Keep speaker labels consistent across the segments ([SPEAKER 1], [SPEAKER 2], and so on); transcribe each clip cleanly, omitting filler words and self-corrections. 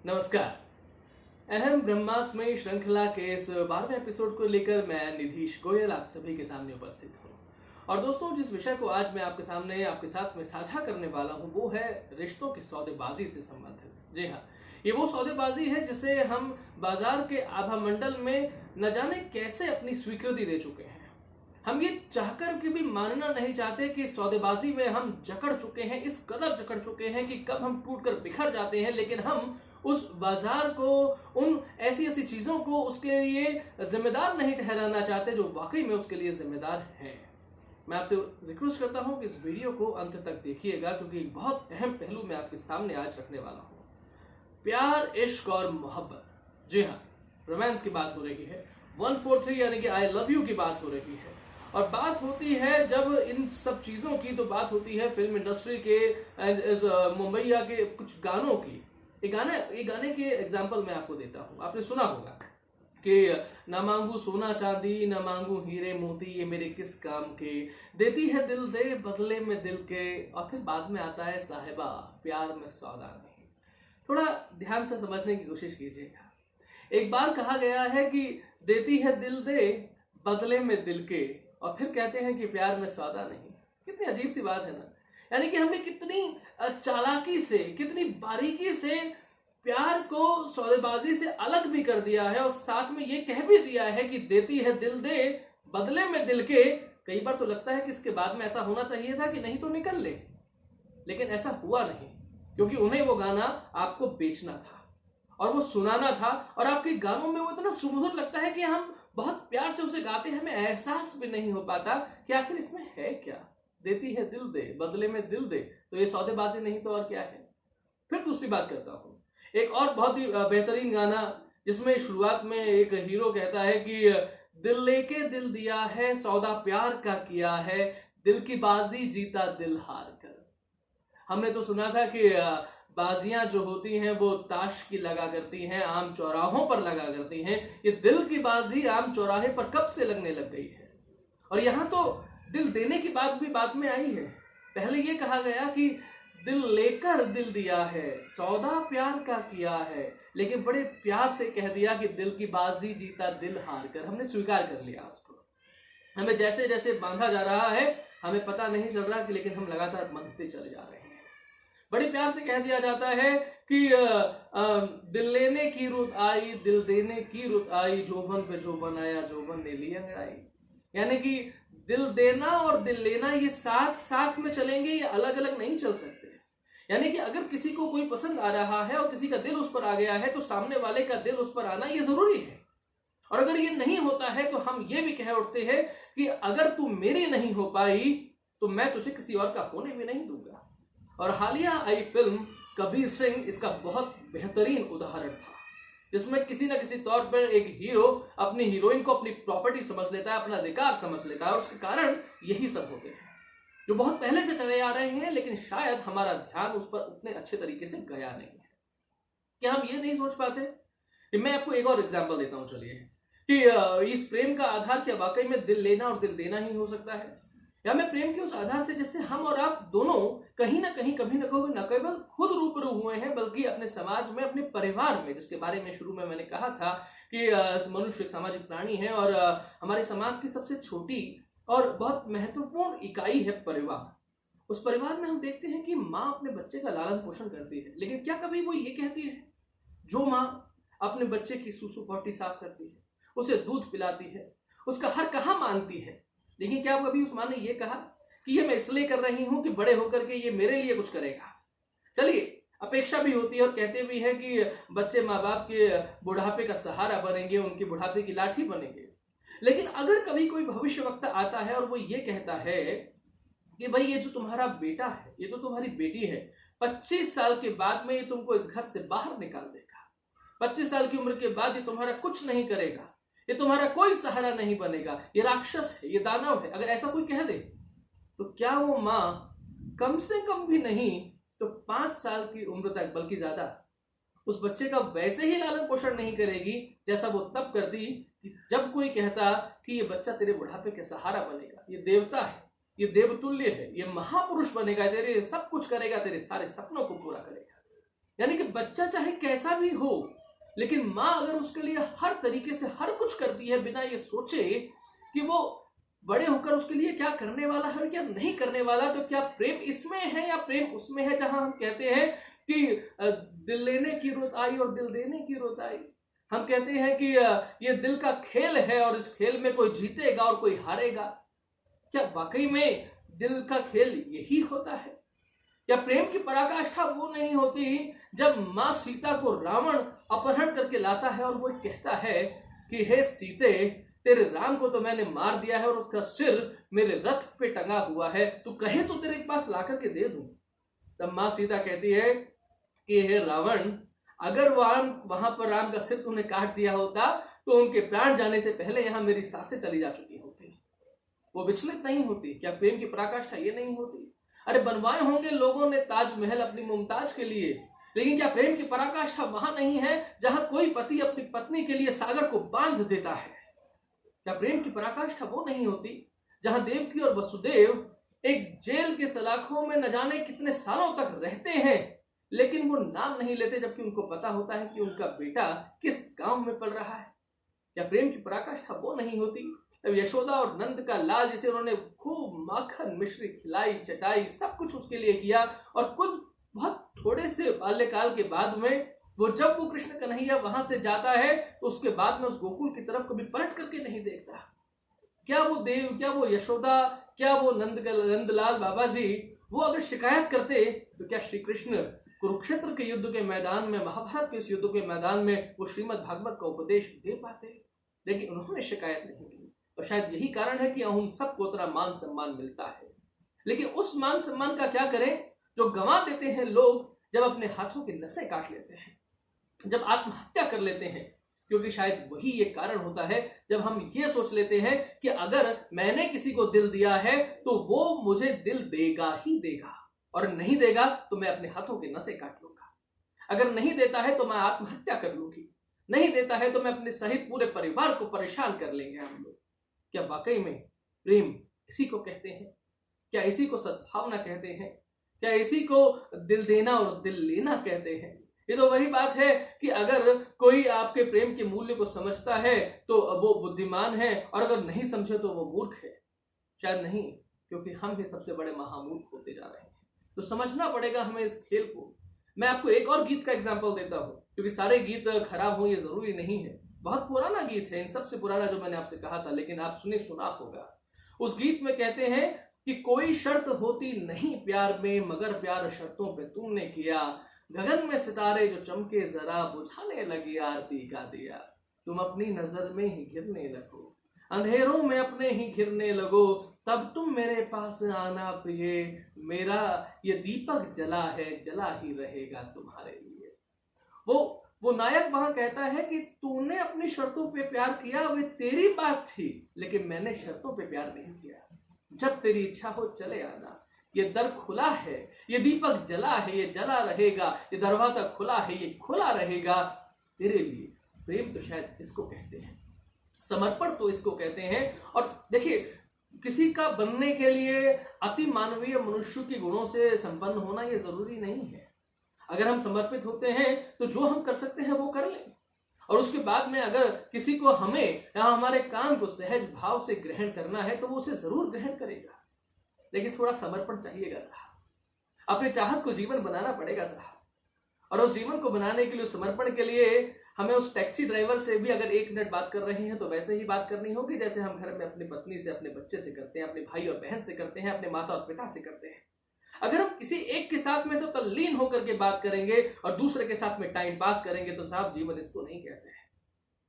[SPEAKER 1] नमस्कार। अहम ब्रह्मास्मि श्रृंखला के इस 12वें एपिसोड को लेकर मैं निधीश गोयल आप सभी के सामने उपस्थित हूँ। और दोस्तों, जिस विषय को आज मैं आपके सामने आपके साथ में साझा करने वाला हूँ वो है रिश्तों की सौदेबाजी से संबंधित। जी हाँ, ये वो सौदेबाजी है जिसे हम बाजार के आभा मंडल में न जाने कैसे अपनी स्वीकृति दे चुके हैं। हम ये चाहकर के भी मानना नहीं चाहते कि सौदेबाजी में हम जकड़ चुके हैं, इस कदर जकड़ चुके हैं कि कब हम टूटकर बिखर जाते हैं, लेकिन हम उस बाजार को, उन ऐसी ऐसी चीजों को उसके लिए जिम्मेदार नहीं ठहराना चाहते जो वाकई में उसके लिए जिम्मेदार हैं। मैं आपसे रिक्वेस्ट करता हूं कि इस वीडियो को अंत तक देखिएगा, क्योंकि एक बहुत अहम पहलू मैं आपके सामने आज रखने वाला हूं। प्यार, इश्क और मोहब्बत। जी हाँ, रोमांस की बात हो रही है। 143 यानी कि आई लव यू की बात हो रही है। और बात होती है जब इन सब चीजों की, तो बात होती है फिल्म इंडस्ट्री के मुंबईया के कुछ गानों की। ये गाने के एग्जाम्पल मैं आपको देता हूँ। आपने सुना होगा कि न मांगू सोना चांदी, न मांगू हीरे मोती, ये मेरे किस काम के, देती है दिल दे बदले में दिल के, और फिर बाद में आता है साहिबा प्यार में सौदा नहीं। थोड़ा ध्यान से समझने की कोशिश कीजिएगा। एक बार कहा गया है कि देती है दिल दे बदले में दिल के, और फिर कहते हैं कि प्यार में सौदा नहीं। कितनी अजीब सी बात है ना। यानी कि हमें कितनी चालाकी से, कितनी बारीकी से प्यार को सौदेबाजी से अलग भी कर दिया है, और साथ में ये कह भी दिया है कि देती है दिल दे बदले में दिल के। कई बार तो लगता है कि इसके बाद में ऐसा होना चाहिए था कि नहीं तो निकल ले, लेकिन ऐसा हुआ नहीं, क्योंकि उन्हें वो गाना आपको बेचना था और वो सुनाना था। और आपके गानों में वो इतना सुमधुर लगता है कि हम बहुत प्यार से उसे गाते हैं, हमें एहसास भी नहीं हो पाता कि आखिर इसमें है क्या। देती है दिल दे बदले में दिल दे, तो ये सौदेबाजी नहीं तो और क्या है। फिर दूसरी बात करता हूं, एक और बहुत ही बेहतरीन गाना, जिसमें शुरुआत में एक हीरो कहता है कि दिल लेके दिल दिया है, सौदा प्यार का किया है, दिल की बाजी जीता दिल हार कर। हमने तो सुना था कि बाजियां जो होती हैं वो ताश की लगा करती हैं, आम चौराहों पर लगा करती हैं। ये दिल की बाजी आम चौराहे पर कब से लगने लग गई है। और यहां तो दिल देने की बात भी बाद में आई है। पहले ये कहा गया कि दिल लेकर दिल दिया है, सौदा प्यार का किया है, लेकिन बड़े प्यार से कह दिया कि दिल की बाजी जीता दिल हार कर। हमने स्वीकार कर लिया उसको। हमें जैसे जैसे बांधा जा रहा है हमें पता नहीं चल रहा कि, लेकिन हम लगातार बंधते चले जा रहे हैं। बड़े प्यार से कह दिया जाता है कि दिल लेने की रुत आई, दिल देने की रुत आई, जोबन पे जोबन आया, जोबन ने ली अंगड़ाई। यानी कि दिल देना और दिल लेना ये साथ साथ में चलेंगे, ये अलग अलग नहीं चल सकते। यानी कि अगर किसी को कोई पसंद आ रहा है और किसी का दिल उस पर आ गया है, तो सामने वाले का दिल उस पर आना ये जरूरी है। और अगर ये नहीं होता है तो हम ये भी कह उठते हैं कि अगर तू मेरी नहीं हो पाई तो मैं तुझे किसी और का होने भी नहीं दूंगा। और हालिया आई फिल्म कबीर सिंह इसका बहुत बेहतरीन उदाहरण था, जिसमें किसी न किसी तौर पर एक हीरो अपनी हीरोइन को अपनी प्रॉपर्टी समझ लेता है, अपना अधिकार समझ लेता है, और उसके कारण यही सब होते हैं जो बहुत पहले से चले आ रहे हैं, लेकिन शायद हमारा ध्यान उस पर उतने अच्छे तरीके से गया नहीं है। क्या हम ये नहीं सोच पाते कि, मैं आपको एक और एग्जांपल देता हूं चलिए, कि इस प्रेम का आधार क्या वाकई में दिल लेना और दिल देना ही हो सकता है, या मैं प्रेम के उस आधार से जिससे हम और आप दोनों कहीं ना कहीं कभी न केवल खुद रूबरू हुए हैं, बल्कि अपने समाज में, अपने परिवार में, जिसके बारे में शुरू में मैंने कहा था कि मनुष्य सामाजिक प्राणी है, और हमारे समाज की सबसे छोटी और बहुत महत्वपूर्ण इकाई है परिवार। उस परिवार में हम देखते हैं कि माँ अपने बच्चे का लालन पोषण करती है, लेकिन क्या कभी वो ये कहती है, जो माँ अपने बच्चे की सुसु पॉटी साफ करती है, उसे दूध पिलाती है, उसका हर कहा मानती है, लेकिन क्या कभी उस माँ ने ये कहा कि ये मैं इसलिए कर रही हूं कि बड़े होकर के ये मेरे लिए कुछ करेगा। चलिए, अपेक्षा भी होती है और कहते भी हैं कि बच्चे माँ बाप के बुढ़ापे का सहारा बनेंगे, उनके बुढ़ापे की लाठी बनेंगे। लेकिन अगर कभी कोई भविष्यवक्ता आता है और वो ये कहता है कि भाई ये जो तुम्हारा बेटा है, ये तो तुम्हारी बेटी है, 25 साल के बाद में ये तुमको इस घर से बाहर निकाल देगा, 25 साल की उम्र के बाद ये तुम्हारा कुछ नहीं करेगा, ये तुम्हारा कोई सहारा नहीं बनेगा, ये राक्षस है, ये दानव है, अगर ऐसा कोई कह दे, तो क्या वो माँ कम से कम भी नहीं तो 5 साल की उम्र तक, बल्कि ज्यादा, उस बच्चे का वैसे ही लालन पोषण नहीं करेगी जैसा वो तब करती कि जब कोई कहता कि ये बच्चा तेरे बुढ़ापे के सहारा बनेगा, ये देवता है, ये देवतुल्य है, ये महापुरुष बनेगा, तेरे सब कुछ करेगा, तेरे सारे सपनों को पूरा करेगा। यानी कि बच्चा चाहे कैसा भी हो, लेकिन माँ अगर उसके लिए हर तरीके से हर कुछ करती है बिना ये सोचे कि वो बड़े होकर उसके लिए क्या करने वाला है और क्या नहीं करने वाला, तो क्या प्रेम इसमें है या प्रेम उसमें है जहां हम कहते हैं कि दिल लेने की रुत आई और दिल देने की रुत आई। हम कहते हैं कि ये दिल का खेल है और इस खेल में कोई जीतेगा और कोई हारेगा। क्या वाकई में दिल का खेल यही होता है? क्या प्रेम की पराकाष्ठा वो नहीं होती जब माँ सीता को रावण अपहरण करके लाता है और वो कहता है कि हे सीते, तेरे राम को तो मैंने मार दिया है और उसका सिर मेरे रथ पे टंगा हुआ है, तू कहे तो तेरे पास ला करके दे दूं। तब माँ सीता कहती है कि हे रावण, अगर वहां पर राम का सिर तूने काट दिया होता तो उनके प्राण जाने से पहले यहां मेरी सांसें चली जा चुकी होती। वो विचलित नहीं होती। क्या प्रेम की पराकाष्ठा ये नहीं होती? अरे बनवाए होंगे लोगों ने ताजमहल अपनी मुमताज के लिए, लेकिन क्या प्रेम की पराकाष्ठा वहां नहीं है जहां कोई पति अपनी पत्नी के लिए सागर को बांध देता है? क्या प्रेम की पराकाष्ठा वो नहीं होती जहां देवकी और वसुदेव एक जेल के सलाखों में न जाने कितने सालों तक रहते हैं, लेकिन वो नाम नहीं लेते जबकि उनको पता होता है कि उनका बेटा किस गांव में पल रहा है? क्या प्रेम की पराकाष्ठा वो नहीं होती तब यशोदा और नंद का लाल, जिसे उन्होंने खूब माखन मिश्री खिलाई चटाई सब कुछ उसके लिए किया, और कुछ बहुत थोड़े से बाल्यकाल के बाद में जब वो कृष्ण कन्हैया वहां से जाता है तो उसके बाद में उस गोकुल की तरफ कभी पलट करके नहीं देखता। क्या वो देव, क्या वो यशोदा, क्या वो नंदलाल बाबा जी वो अगर शिकायत करते तो क्या श्री कृष्ण कुरुक्षेत्र के युद्ध के मैदान में, महाभारत के इस युद्ध के मैदान में वो श्रीमद् भागवत का उपदेश दे पाते? लेकिन उन्होंने शिकायत नहीं की, और शायद यही कारण है कि उन सबको उतना मान सम्मान मिलता है। लेकिन उस मान सम्मान का क्या करें जो गंवा देते हैं लोग जब अपने हाथों की नसें काट लेते हैं, जब आत्महत्या कर लेते हैं। क्योंकि शायद वही ये कारण होता है जब हम ये सोच लेते हैं कि अगर मैंने किसी को दिल दिया है तो वो मुझे दिल देगा ही देगा, और नहीं देगा तो मैं अपने हाथों की नसें काट लूंगा। अगर नहीं देता है तो मैं आत्महत्या कर लूंगी, नहीं देता है तो मैं अपने सहित पूरे परिवार को परेशान कर लेंगे हम लोग। क्या वाकई में प्रेम इसी को कहते हैं? क्या इसी को सद्भावना कहते हैं? क्या इसी को दिल देना और दिल लेना कहते हैं? ये तो वही बात है कि अगर कोई आपके प्रेम के मूल्य को समझता है तो वो बुद्धिमान है, और अगर नहीं समझे तो वो मूर्ख है। शायद नहीं, क्योंकि हम ही सबसे बड़े महामूर्ख होते जा रहे हैं। तो समझना पड़ेगा हमें इस खेल को। मैं आपको एक और गीत का एग्जाम्पल देता हूँ, क्योंकि सारे गीत खराब हो ये जरूरी नहीं है। बहुत पुराना गीत है, इन सबसे पुराना जो मैंने आपसे कहा था, लेकिन आप सुना होगा। उस गीत में कहते हैं कि कोई शर्त होती नहीं प्यार में, मगर प्यार शर्तों पे तुमने किया। गगन में सितारे जो चमके जरा, बुझाने लगी आरती का दिया। तुम अपनी नजर में ही घिरने लगो, अंधेरों में अपने ही घिरने लगो, तब तुम मेरे पास आना प्रिय। मेरा ये दीपक जला है, जला ही रहेगा तुम्हारे लिए। वो नायक वहां कहता है कि तूने अपनी शर्तों पे प्यार किया, वे तेरी बात थी, लेकिन मैंने शर्तों पे प्यार नहीं किया। जब तेरी इच्छा हो चले आना, ये दर खुला है, ये दीपक जला है, ये जला रहेगा, ये दरवाजा खुला है, ये खुला रहेगा तेरे लिए। प्रेम तो शायद इसको कहते हैं, समर्पण तो इसको कहते हैं। और देखिए, किसी का बनने के लिए अति मानवीय मनुष्य के गुणों से संपन्न होना ये जरूरी नहीं है। अगर हम समर्पित होते हैं तो जो हम कर सकते हैं वो कर लें, और उसके बाद में अगर किसी को हमें या हमारे काम को सहज भाव से ग्रहण करना है तो वो उसे जरूर ग्रहण करेगा। लेकिन थोड़ा समर्पण चाहिएगा साहब, अपनी चाहत को जीवन बनाना पड़ेगा साहब। और उस जीवन को बनाने के लिए, समर्पण के लिए, हमें उस टैक्सी ड्राइवर से भी अगर 1 मिनट बात कर रहे हैं तो वैसे ही बात करनी होगी जैसे हम घर में अपनी पत्नी से, अपने बच्चे से करते हैं, अपने भाई और बहन से करते हैं, अपने माता और पिता से करते हैं। अगर हम किसी एक के साथ में से तल्लीन होकर के बात करेंगे और दूसरे के साथ में टाइम पास करेंगे तो साहब जीवन इसको नहीं कहते हैं।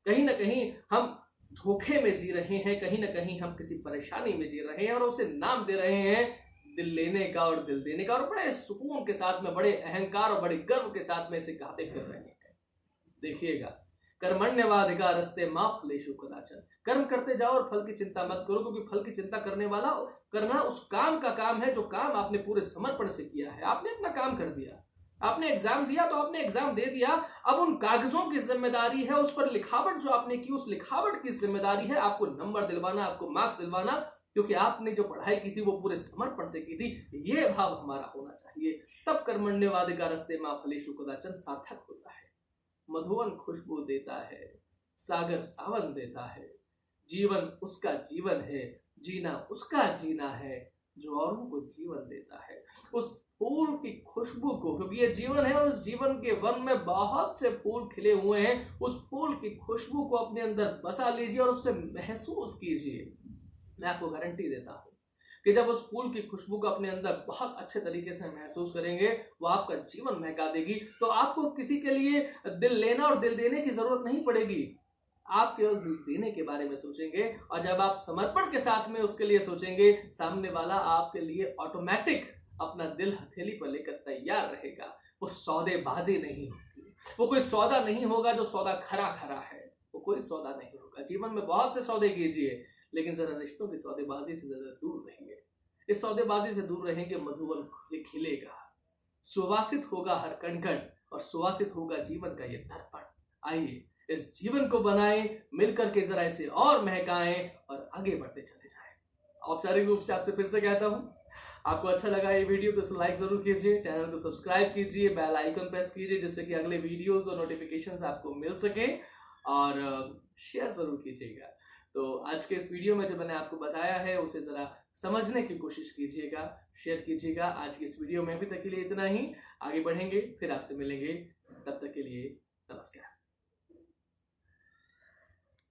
[SPEAKER 1] कहीं ना कहीं हम धोखे में जी रहे हैं, कहीं ना कहीं हम किसी परेशानी में जी रहे हैं, और उसे नाम दे रहे हैं दिल लेने का और दिल देने का, और बड़े सुकून के साथ में, बड़े अहंकार और बड़े गर्व के साथ में इसे कहते फिर रहे हैं। देखिएगा, कर्मण्यवाधिकारस्ते मा फलेषु कदाचन। कर्म करते जाओ और फल की चिंता मत करो, क्योंकि फल की चिंता करना उस काम का काम है जो काम आपने पूरे समर्पण से किया है। आपने अपना काम कर दिया, आपने एग्जाम दिया तो आपने एग्जाम दे दिया। अब उन कागजों की जिम्मेदारी है, उस पर लिखावट जो आपने की, उस लिखावट की जिम्मेदारी है आपको नंबर दिलवाना, आपको मार्क्स दिलवाना, क्योंकि आपने जो पढ़ाई की थी वो पूरे समर्पण से की थी। ये भाव हमारा होना चाहिए। तब कर्मण्यवाधिकारस्ते मां फलेषु कदाचन सार्थक होता है। मधुवन खुशबू देता है, सागर सावन देता है, जीवन उसका जीवन है, जीना उसका जीना है जो औरों को जीवन देता है। उस फूल की खुशबू को, क्योंकि ये जीवन है और उस जीवन के वन में बहुत से फूल खिले हुए हैं, उस फूल की खुशबू को अपने अंदर बसा लीजिए और उससे महसूस कीजिए। मैं आपको गारंटी देता हूं कि जब उस फूल की खुशबू को अपने अंदर बहुत अच्छे तरीके से महसूस करेंगे, वो आपका जीवन महका देगी। तो आपको किसी के लिए दिल लेना और दिल देने की जरूरत नहीं पड़ेगी। आप केवल दिल देने के बारे में सोचेंगे, और जब आप समर्पण के साथ में उसके लिए सोचेंगे, सामने वाला आपके लिए ऑटोमेटिक अपना दिल हथेली पर लेकर तैयार रहेगा। वो सौदेबाजी नहीं होगी, वो कोई सौदा नहीं होगा जो सौदा खरा खरा है, वो कोई सौदा नहीं होगा। जीवन में बहुत से सौदे कीजिए, लेकिन जरा रिश्तों की सौदेबाजी से जरा दूर रहिए। इस सौदेबाजी से दूर रहेंगे, मधुवन खिलेगा, सुवासित होगा हर कण कण, और सुवासित होगा जीवन का ये दर्पण। आइए इस जीवन को बनाएं, मिलकर के जरा इसे और महकाएं और आगे बढ़ते चले जाएं। औपचारिक रूप से आपसे फिर से कहता हूं, आपको अच्छा लगा ये वीडियो तो इसे लाइक जरूर कीजिए, चैनल को सब्सक्राइब कीजिए, बेल आइकन प्रेस कीजिए, जिससे कि अगले वीडियोस और नोटिफिकेशंस आपको मिल सके, और शेयर जरूर कीजिएगा। तो आज के इस वीडियो में जो मैंने आपको बताया है उसे जरा समझने की कोशिश कीजिएगा, शेयर कीजिएगा। आज की इस वीडियो में अभी तक के लिए इतना ही। आगे बढ़ेंगे, फिर आपसे मिलेंगे। तब तक के लिए नमस्कार।